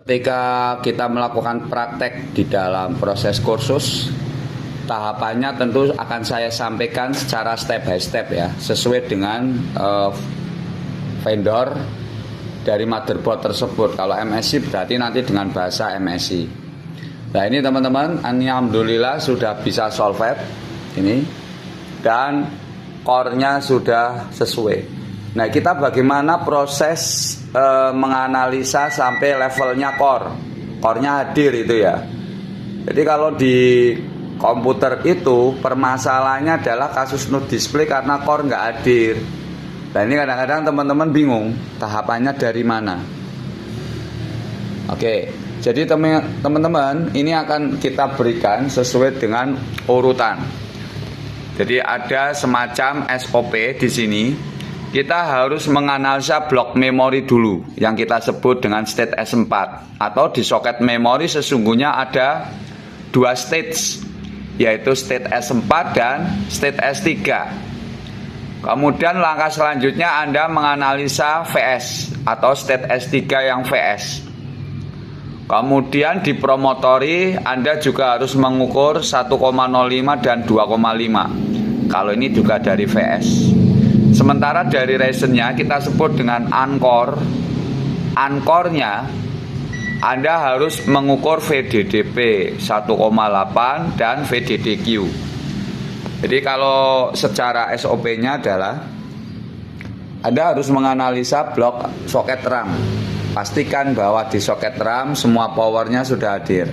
Ketika kita melakukan praktek di dalam proses kursus, tahapannya tentu akan saya sampaikan secara step by step ya, sesuai dengan vendor dari motherboard tersebut. Kalau MSI berarti nanti dengan bahasa MSI. Nah ini teman-teman, alhamdulillah sudah bisa solvet ini, dan core-nya sudah sesuai. Nah kita bagaimana proses menganalisa sampai levelnya core-nya hadir itu ya. Jadi kalau di komputer itu permasalahannya adalah kasus no display karena core nggak hadir. Nah ini kadang-kadang teman-teman bingung tahapannya dari mana. Oke, jadi teman-teman ini akan kita berikan sesuai dengan urutan. Jadi ada semacam SOP di sini. Kita harus menganalisa blok memori dulu yang kita sebut dengan state S4, atau di soket memori sesungguhnya ada dua stage, yaitu state S4 dan state S3. Kemudian langkah selanjutnya Anda menganalisa VS atau state S3 yang VS. Kemudian di promotori Anda juga harus mengukur 1,05 dan 2,5. Kalau ini juga dari VS. Sementara dari reasonnya kita sebut dengan uncore. Uncore-nya Anda harus mengukur VDDP 1,8 dan VDDQ. Jadi kalau secara SOP-nya adalah Anda harus menganalisa blok soket RAM. Pastikan bahwa di soket RAM semua powernya sudah hadir.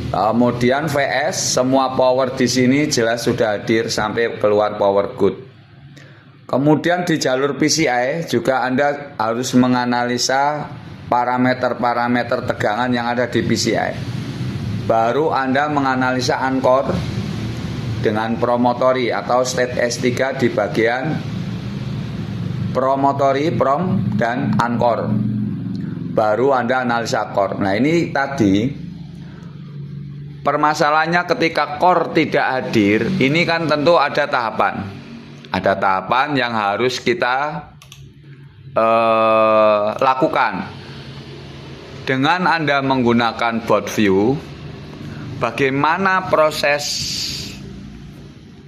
Kemudian VS, semua power di sini jelas sudah hadir sampai keluar power good. Kemudian di jalur PCI juga Anda harus menganalisa parameter-parameter tegangan yang ada di PCI. Baru Anda menganalisa uncore dengan promotori atau state S3 di bagian promotori, prom, dan uncore. Baru Anda analisa core. Nah ini tadi permasalahannya ketika core tidak hadir, ini kan tentu ada tahapan. Ada tahapan yang harus kita lakukan. Dengan Anda menggunakan board view, bagaimana proses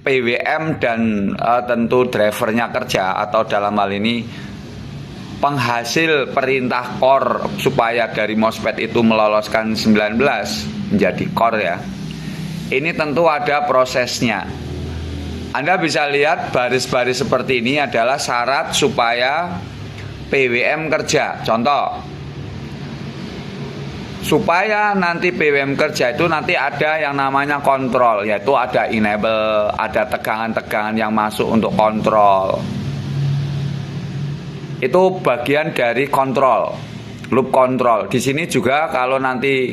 PWM dan tentu drivernya kerja, atau dalam hal ini penghasil perintah core supaya dari MOSFET itu meloloskan 19 menjadi core ya. Ini tentu ada prosesnya. Anda bisa lihat baris-baris seperti ini adalah syarat supaya PWM kerja. Contoh, supaya nanti PWM kerja itu nanti ada yang namanya kontrol, yaitu ada enable, ada tegangan-tegangan yang masuk untuk kontrol. Itu bagian dari kontrol, loop kontrol. Di sini juga kalau nanti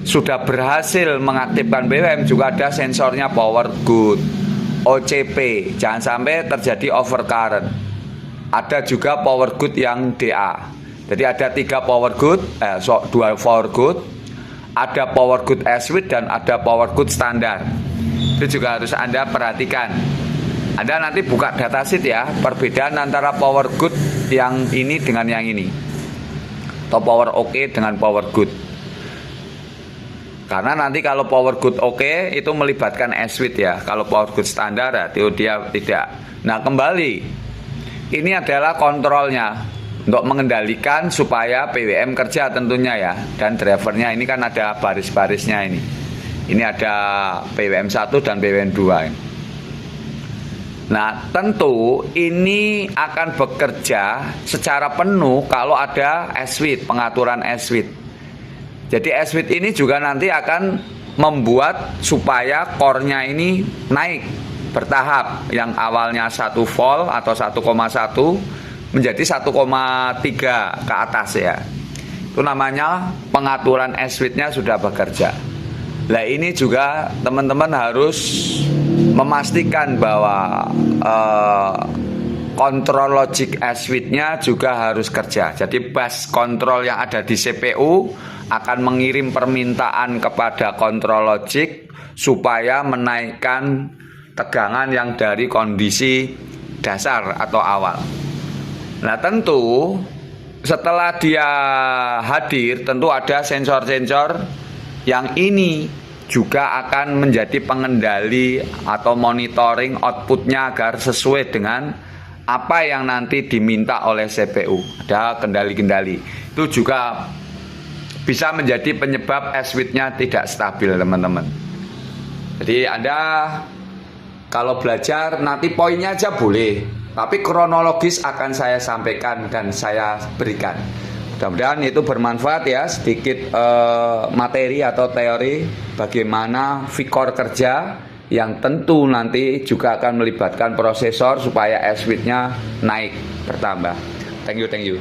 sudah berhasil mengaktifkan PWM juga ada sensornya power good, OCP, jangan sampai terjadi overcurrent. Ada juga power good yang DA. Jadi ada 3 power good, 2 power good, ada power good S-Switch dan ada power good standar. Itu juga harus Anda perhatikan. Anda nanti buka datasheet ya, perbedaan antara power good yang ini dengan yang ini, atau power OK dengan power good. Karena nanti kalau power good OK itu melibatkan S-Switch ya. Kalau power good standar ya, dia tidak. Nah kembali, ini adalah kontrolnya untuk mengendalikan supaya PWM kerja tentunya ya. Dan drivernya ini kan ada baris-barisnya ini. Ini ada PWM 1 dan PWM 2 ini. Nah tentu ini akan bekerja secara penuh kalau ada S-Switch, pengaturan S-Switch. Jadi S-Switch ini juga nanti akan membuat supaya core-nya ini naik bertahap. Yang awalnya 1 volt atau 1,1 menjadi 1,3 ke atas ya. Itu namanya pengaturan S-Switch-nya sudah bekerja. Nah ini juga teman-teman harus memastikan bahwa kontrol logic S-Switch-nya juga harus kerja. Jadi bus kontrol yang ada di CPU akan mengirim permintaan kepada kontrol logic supaya menaikkan tegangan yang dari kondisi dasar atau awal. Nah tentu setelah dia hadir, tentu ada sensor-sensor yang ini juga akan menjadi pengendali atau monitoring outputnya agar sesuai dengan apa yang nanti diminta oleh CPU. Ada kendali-kendali. Itu juga bisa menjadi penyebab S-switch-nya tidak stabil, teman-teman. Jadi Anda kalau belajar nanti poinnya aja boleh, tapi kronologis akan saya sampaikan dan saya berikan. Mudah-mudahan itu bermanfaat ya, sedikit materi atau teori bagaimana VCore kerja yang tentu nanti juga akan melibatkan prosesor supaya S-switch-nya naik, bertambah. Thank you.